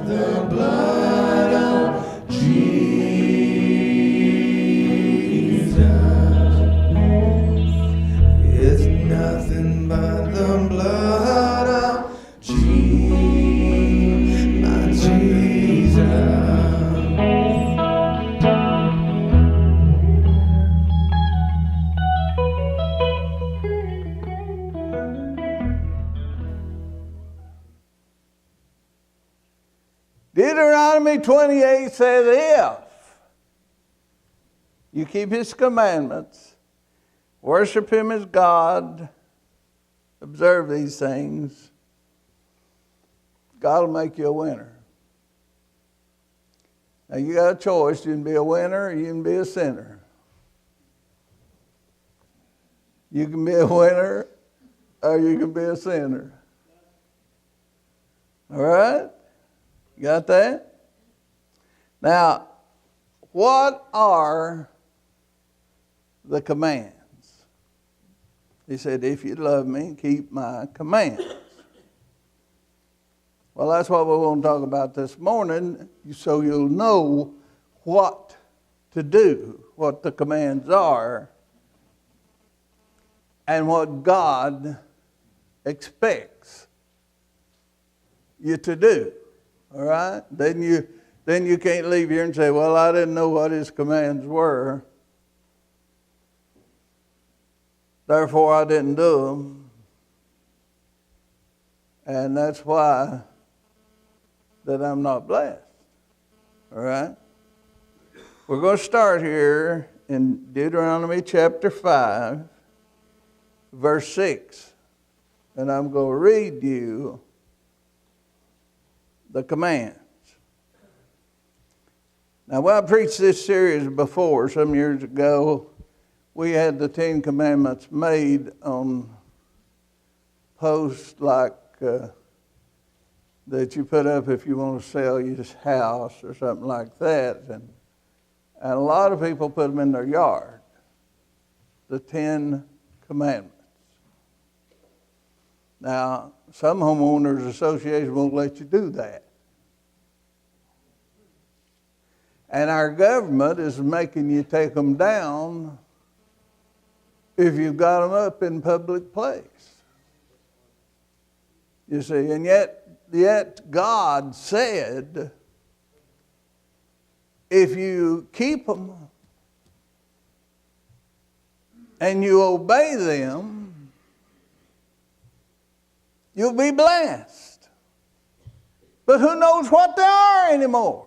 the blood of Jesus. It's nothing but the blood of Jesus, my Jesus. Deuteronomy 28 says, if you keep his commandments, worship him as God, observe these things, God will make you a winner. Now you got a choice. You can be a winner or you can be a sinner. You can be a winner or you can be a sinner. All right? You got that? Now, what are the commands? He said, if you love me, keep my commands. Well, that's what we're going to talk about this morning, so you'll know what to do, what the commands are, and what God expects you to do. All right? Then you can't leave here and say, well, I didn't know what his commands were, therefore I didn't do them. And that's why that I'm not blessed. All right? We're going to start here in Deuteronomy chapter 5, verse 6. And I'm going to read you the commands. Now, when I preached this series before, some years ago, we had the 10 Commandments made on posts like that you put up if you want to sell your house or something like that. And a lot of people put them in their yard, the 10 Commandments. Now, some homeowners associations won't let you do that. And our government is making you take them down if you've got them up in public place. You see, and yet God said, if you keep them and you obey them, you'll be blessed. But who knows what they are anymore?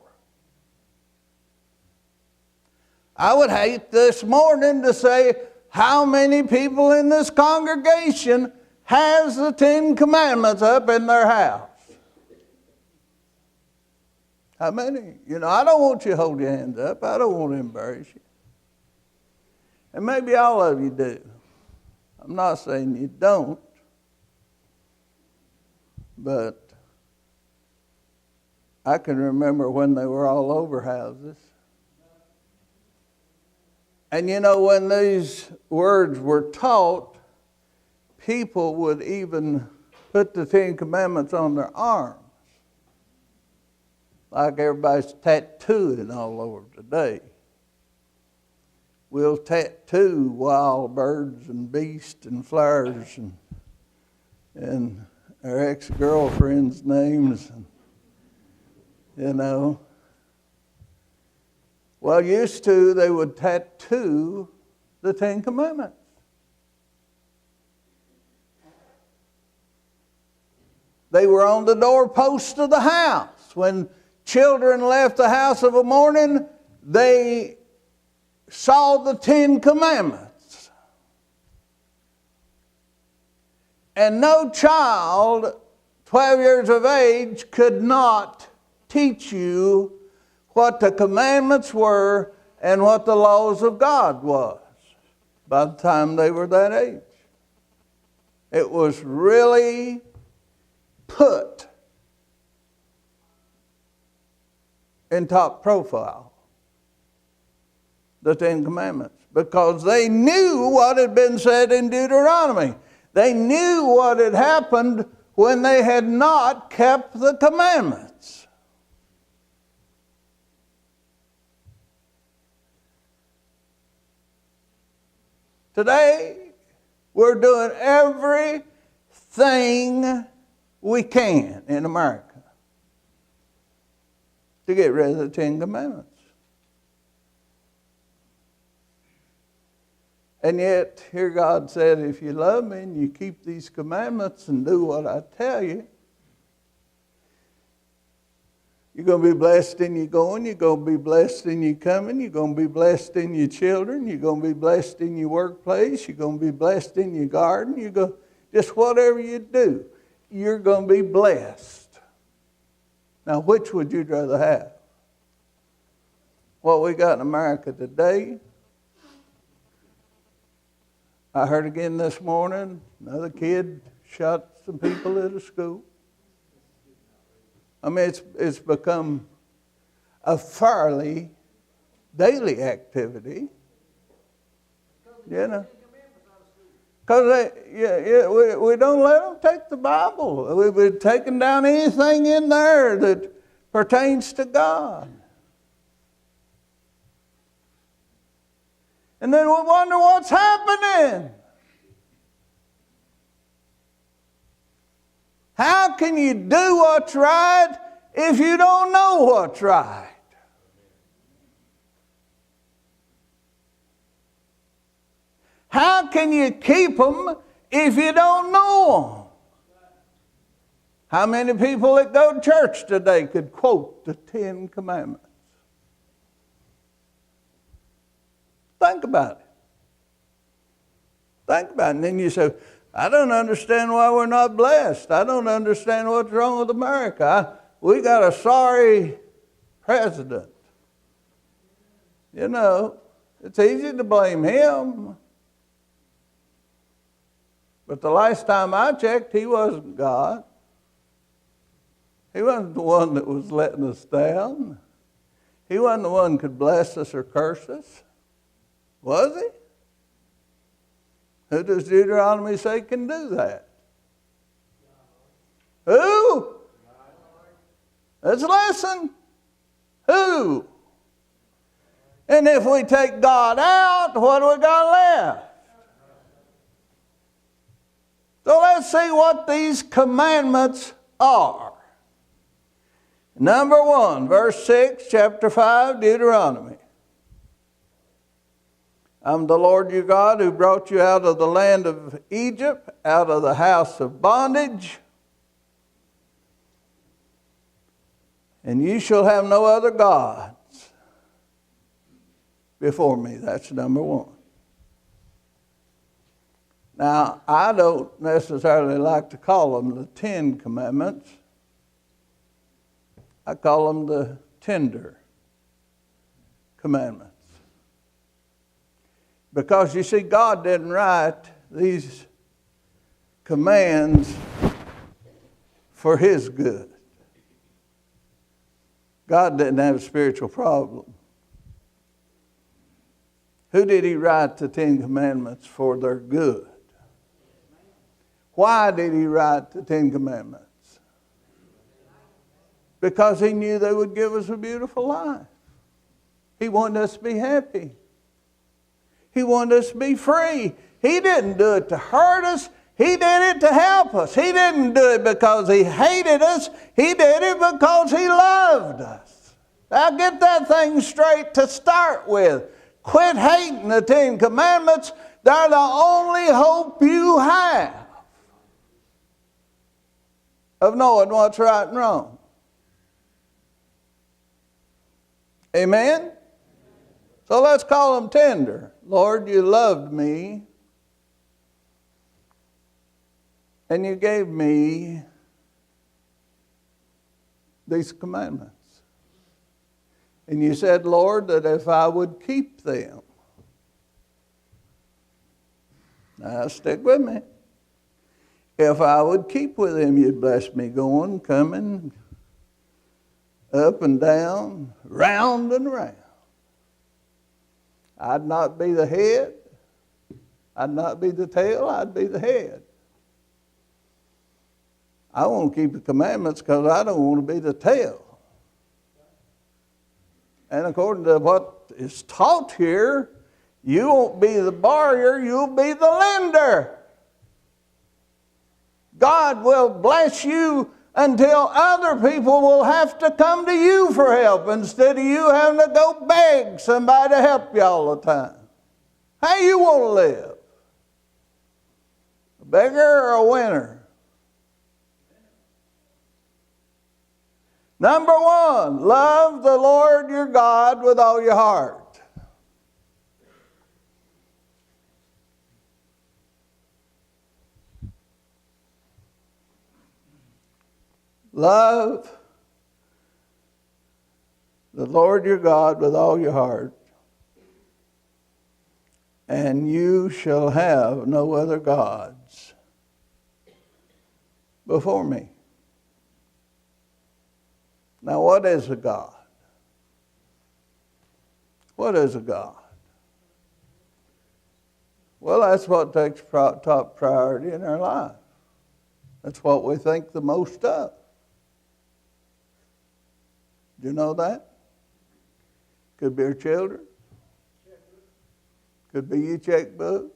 I would hate this morning to say how many people in this congregation has the 10 Commandments up in their house. How many? You know, I don't want you to hold your hands up. I don't want to embarrass you. And maybe all of you do. I'm not saying you don't. But I can remember when they were all over houses. And you know, when these words were taught, people would even put the 10 Commandments on their arms. Like everybody's tattooing all over today. We'll tattoo wild birds and beasts and flowers and our ex-girlfriends' names, and, you know. Well, used to, they would tattoo the 10 Commandments. They were on the doorpost of the house. When children left the house of a morning, they saw the 10 Commandments. And no child 12 years of age could not teach you what the commandments were and what the laws of God was by the time they were that age. It was really put in top profile, the 10 Commandments, because they knew what had been said in Deuteronomy. They knew what had happened when they had not kept the commandments. Today, we're doing everything we can in America to get rid of the Ten Commandments. And yet, here God said, if you love me and you keep these commandments and do what I tell you, you're going to be blessed in your going, you're going to be blessed in your coming, you're going to be blessed in your children, you're going to be blessed in your workplace, you're going to be blessed in your garden, just whatever you do, you're going to be blessed. Now, which would you rather have? What we got in America today? I heard again this morning, another kid shot some people at a school. I mean, it's become a fairly daily activity, you know. Because we don't let them take the Bible. We've been taking down anything in there that pertains to God. And then we wonder what's happening. How can you do what's right if you don't know what's right? How can you keep them if you don't know them? How many people that go to church today could quote the Ten Commandments? Think about it. Think about it. And then you say, I don't understand why we're not blessed. I don't understand what's wrong with America. We got a sorry president. You know, it's easy to blame him. But the last time I checked, he wasn't God. He wasn't the one that was letting us down. He wasn't the one who could bless us or curse us. Was he? Who does Deuteronomy say can do that? Who? Let's listen. Who? And if we take God out, what do we got left? So let's see what these commandments are. Number 1, verse 6, chapter 5, Deuteronomy. I'm the Lord your God who brought you out of the land of Egypt, out of the house of bondage. And you shall have no other gods before me. That's number 1. Now, I don't necessarily like to call them the Ten Commandments. I call them the tender commandments. Because you see, God didn't write these commands for His good. God didn't have a spiritual problem. Who did He write the Ten Commandments for their good? Why did He write the Ten Commandments? Because He knew they would give us a beautiful life. He wanted us to be happy. He wanted us to be free. He didn't do it to hurt us. He did it to help us. He didn't do it because He hated us. He did it because He loved us. Now get that thing straight to start with. Quit hating the Ten Commandments. They're the only hope you have of knowing what's right and wrong. Amen? So let's call them tender. Lord, you loved me, and you gave me these commandments. And you said, Lord, that if I would keep them, now stick with me, if I would keep with them, you'd bless me going, coming, up and down, round and round. I'd not be the head. I'd not be the tail. I'd be the head. I want to keep the commandments because I don't want to be the tail. And according to what is taught here, You won't be the borrower, you'll be the lender. God will bless you until other people will have to come to you for help instead of you having to go beg somebody to help you all the time. How you want to live? A beggar or a winner? Number one, love the Lord your God with all your heart. Love the Lord your God with all your heart, and you shall have no other gods before me. Now, what is a God? What is a God? Well, that's what takes top priority in our life. That's what we think the most of. Do you know that? Could be our children. Could be your checkbook.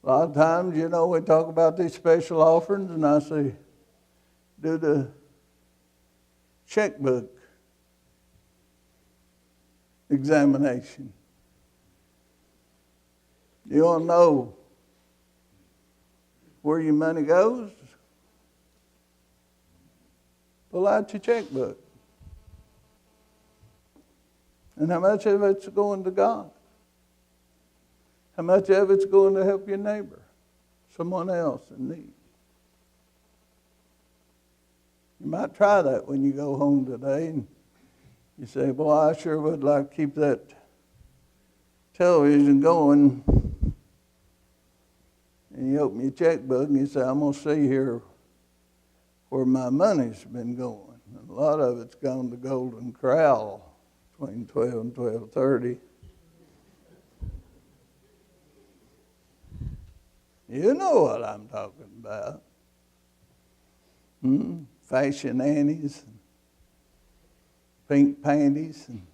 A lot of times, you know, we talk about these special offerings, and I say, do the checkbook examination. You want to know where your money goes? Pull out your checkbook. And how much of it's going to God? How much of it's going to help your neighbor, someone else in need? You might try that when you go home today and you say, boy, I sure would like to keep that television going. And you open your checkbook and you say, I'm going to see here where my money's been going. And a lot of it's gone to Golden Corral between 12 and 12:30. You know what I'm talking about. Fashion Annies, and pink panties, and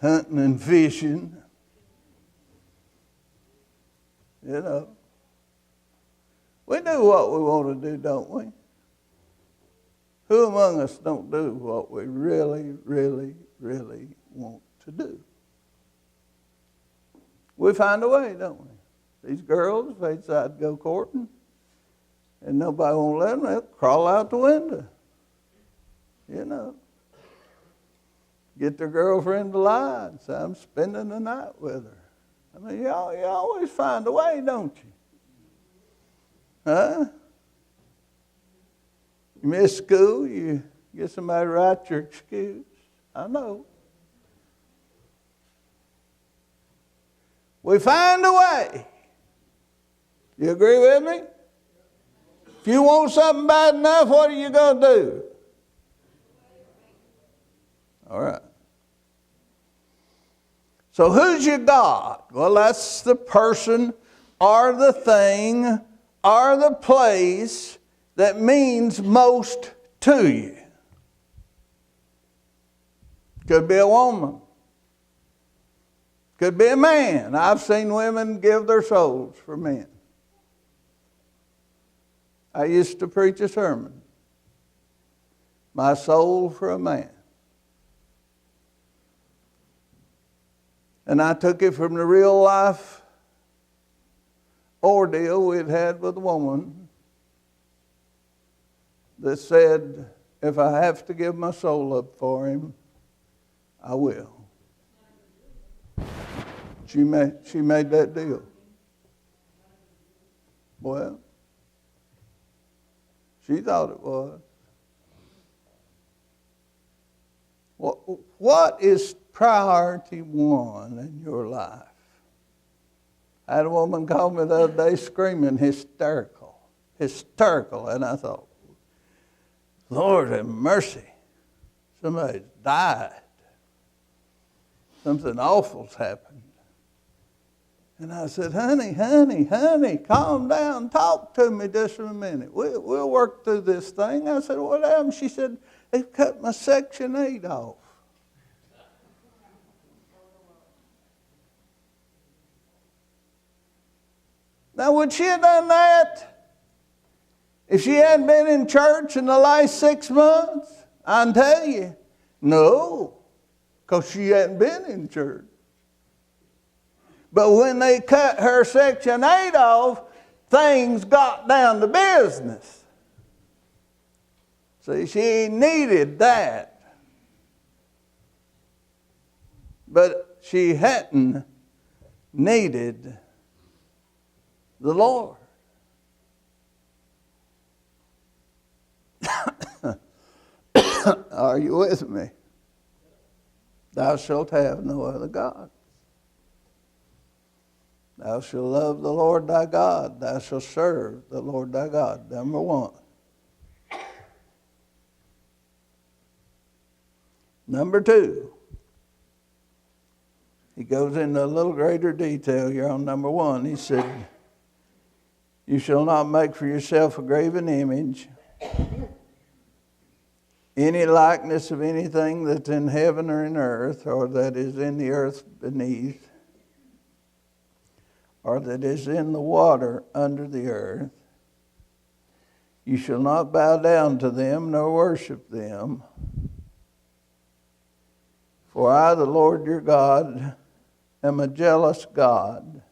hunting and fishing. You know. We do what we want to do, don't we? Who among us don't do what we really, really, really want to do? We find a way, don't we? These girls, if they decide to go courting, and nobody won't let them, they'll crawl out the window. You know. Get their girlfriend to lie and say, I'm spending the night with her. I mean, you always find a way, don't you? Huh? You miss school, you get somebody to write your excuse. I know. We find a way. You agree with me? If you want something bad enough, what are you going to do? All right. So who's your God? Well, that's the person or the thing or the place that means most to you. Could be a woman. Could be a man. I've seen women give their souls for men. I used to preach a sermon, my soul for a man. And I took it from the real life ordeal we'd had with a woman that said, if I have to give my soul up for him, I will. She made that deal. Well, she thought it was. What is priority one in your life? I had a woman call me the other day screaming hysterical, and I thought, Lord have mercy, somebody's died. Something awful's happened. And I said, honey, calm down. Talk to me just for a minute. We'll work through this thing. I said, what happened? She said, they cut my Section 8 off. Now, would she have done that if she hadn't been in church in the last 6 months? I can tell you, no, because she hadn't been in church. But when they cut her Section 8 off, things got down to business. See, she needed that. But she hadn't needed the Lord. Are you with me? Thou shalt have no other God. Thou shalt love the Lord thy God. Thou shalt serve the Lord thy God. Number one. Number two. He goes into a little greater detail here on number one. He said, you shall not make for yourself a graven image, any likeness of anything that's in heaven or in earth, or that is in the earth beneath, or that is in the water under the earth. You shall not bow down to them nor worship them. For I, the Lord your God, am a jealous God,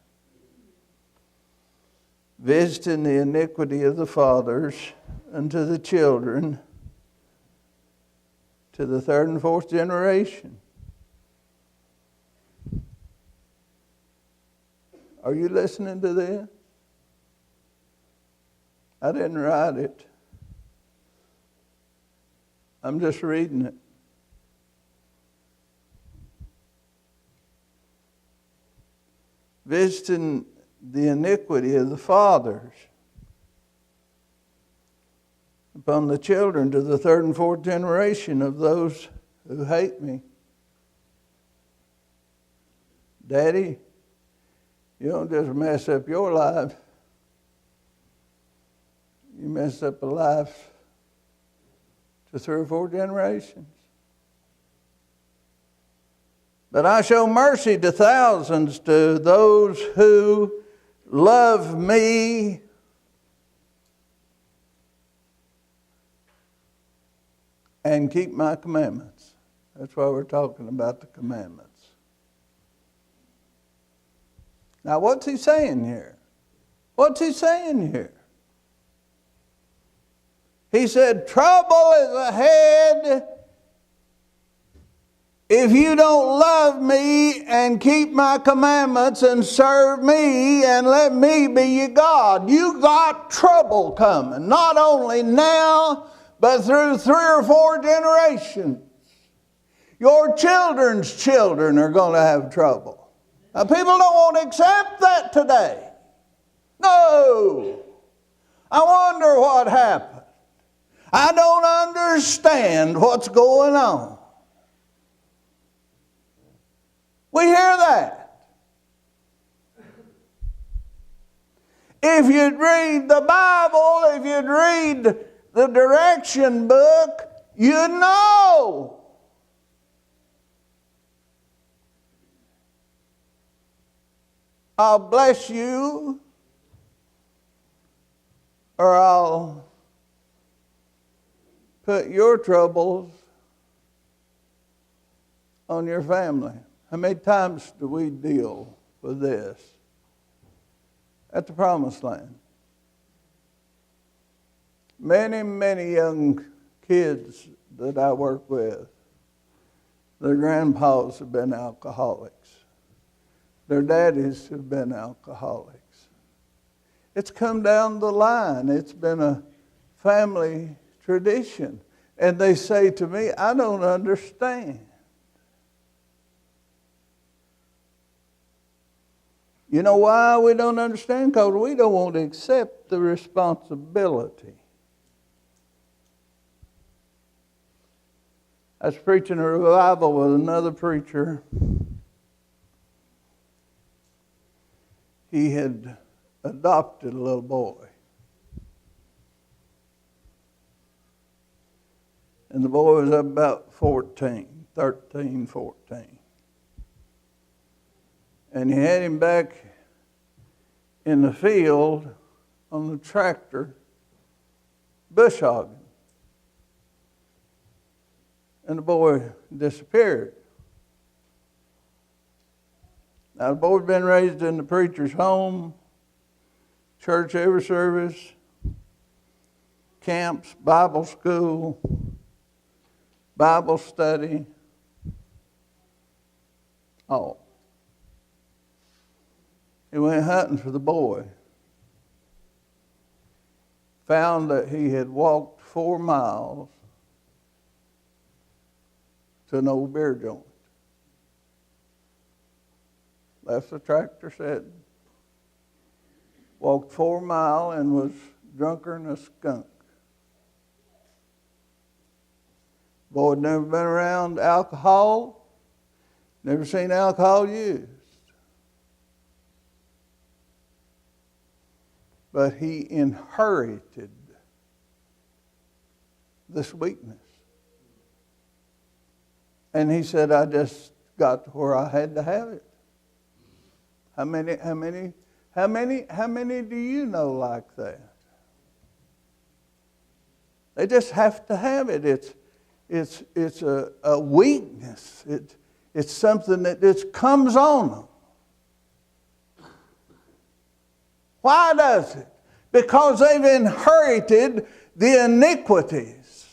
visiting the iniquity of the fathers unto the children, to the third and fourth generation. Are you listening to this? I didn't write it. I'm just reading it. Visiting the iniquity of the fathers upon the children to the third and fourth generation of those who hate me. Daddy, you don't just mess up your life. You mess up a life to 3 or 4 generations. But I show mercy to thousands, to those who love me and keep my commandments. That's why we're talking about the commandments. Now, what's he saying here? What's he saying here? He said, trouble is ahead if you don't love me and keep my commandments and serve me and let me be your God. You got trouble coming, not only now, but through 3 or 4 generations. Your children's children are going to have trouble. Now, people don't want to accept that today. No. I wonder what happened. I don't understand what's going on. We hear that. If you'd read the Bible, if you'd read the direction book, you'd know. I'll bless you, or I'll put your troubles on your family. How many times do we deal with this at the Promised Land? Many, many young kids that I work with, their grandpas have been alcoholics. Their daddies have been alcoholics. It's come down the line. It's been a family tradition. And they say to me, I don't understand. You know why we don't understand? Because we don't want to accept the responsibility. I was preaching a revival with another preacher. He had adopted a little boy. And the boy was about 13, 14. And he had him back in the field on the tractor bush hogging. And the boy disappeared. Now, the boy'd been raised in the preacher's home, church every service, camps, Bible school, Bible study, all. He went hunting for the boy. Found that he had walked 4 miles to an old beer joint. Left the tractor sitting. Walked 4 miles and was drunker than a skunk. Boy had never been around alcohol, never seen alcohol used. But he inherited this weakness. And he said, I just got to where I had to have it. How many do you know like that? They just have to have it. It's a weakness. It's something that just comes on them. Why does it? Because they've inherited the iniquities.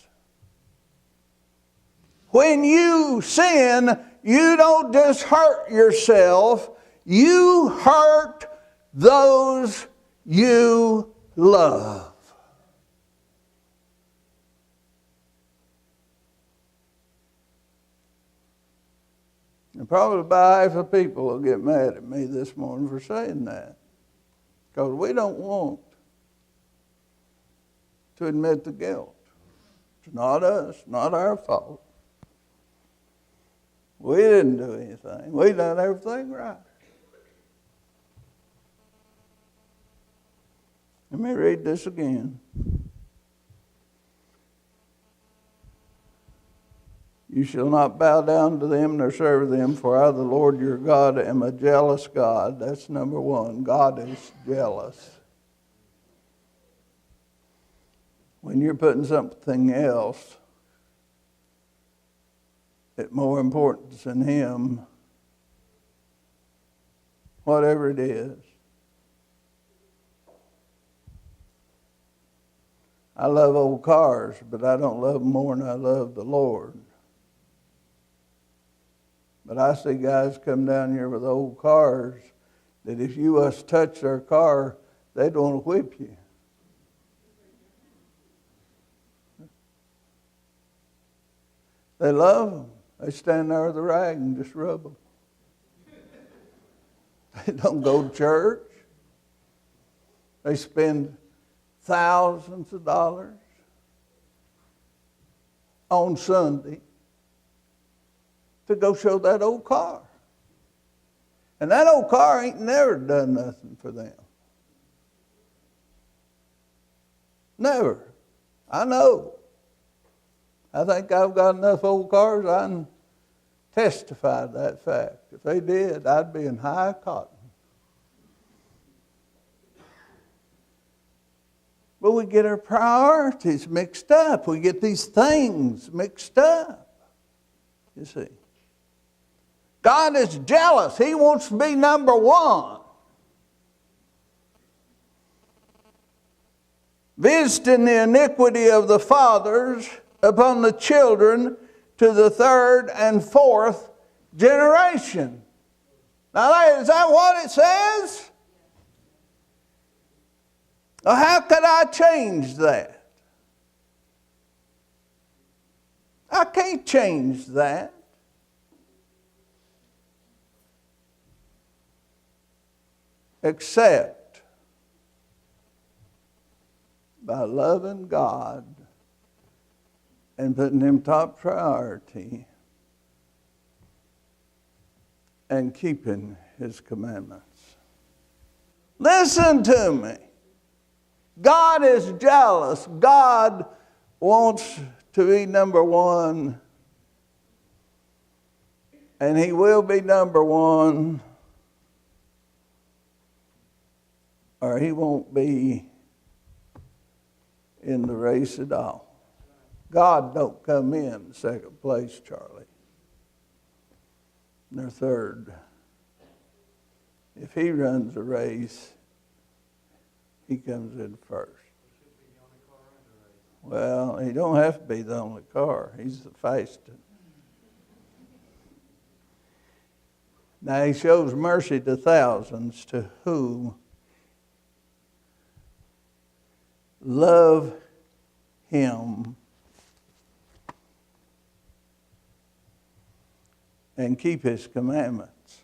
When you sin, you don't just hurt yourself, you hurt those you love. And probably about half the people will get mad at me this morning for saying that. Because we don't want to admit the guilt. It's not us, not our fault. We didn't do anything. We done everything right. Let me read this again. You shall not bow down to them nor serve them, for I, the Lord your God, am a jealous God. That's number one. God is jealous. When you're putting something else at more importance than Him, whatever it is. I love old cars, but I don't love them more than I love the Lord. But I see guys come down here with old cars that if you was to touch their car, they'd want to whip you. They love them. They stand there with a rag and just rub them. They don't go to church. They spend thousands of dollars on Sunday to go show that old car. And that old car ain't never done nothing for them. Never. I know. I think I've got enough old cars I can testify to that fact. If they did, I'd be in high cotton. But we get our priorities mixed up. We get these things mixed up. You see. God is jealous. He wants to be number one. Visiting the iniquity of the fathers upon the children to the third and fourth generation. Now, is that what it says? Now, how could I change that? I can't change that. Except by loving God and putting Him top priority and keeping His commandments. Listen to me. God is jealous. God wants to be number one, and He will be number one or he won't be in the race at all. God don't come in second place, Charlie. They're third. If he runs a race, he comes in first. Well, he don't have to be the only car. He's the fastest. Now he shows mercy to thousands to whom love him and keep his commandments.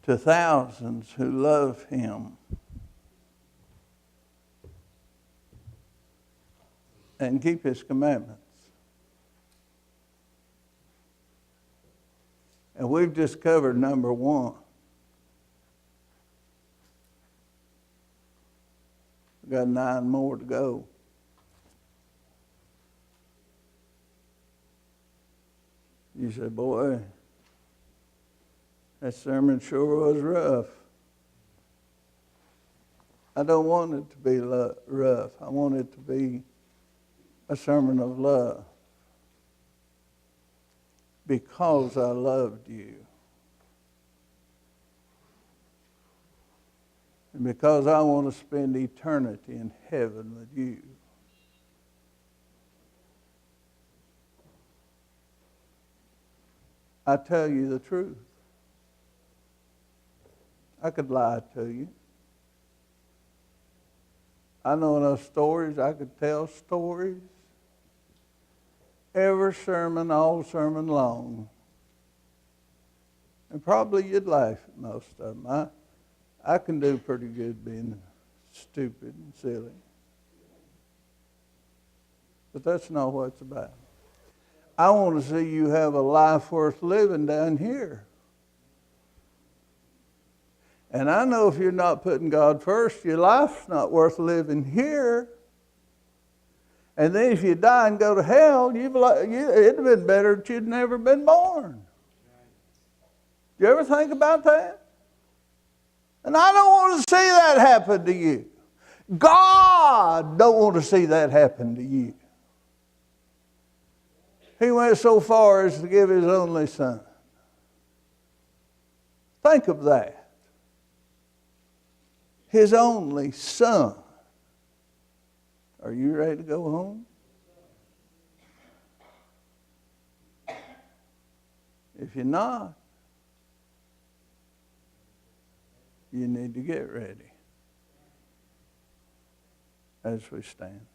To thousands who love him and keep his commandments. And we've just covered number one. We've got 9 more to go. You say, boy, that sermon sure was rough. I don't want it to be rough. I want it to be a sermon of love. Because I loved you. And because I want to spend eternity in heaven with you. I tell you the truth. I could lie to you. I know enough stories. I could tell stories. Every sermon, all sermon long. And probably you'd laugh at most of them. I can do pretty good being stupid and silly. But that's not what it's about. I want to see you have a life worth living down here. And I know if you're not putting God first, your life's not worth living here. And then if you die and go to hell, it'd have been better that you'd never been born. You ever think about that? And I don't want to see that happen to you. God don't want to see that happen to you. He went so far as to give his only son. Think of that. His only son. Are you ready to go home? If you're not, you need to get ready as we stand.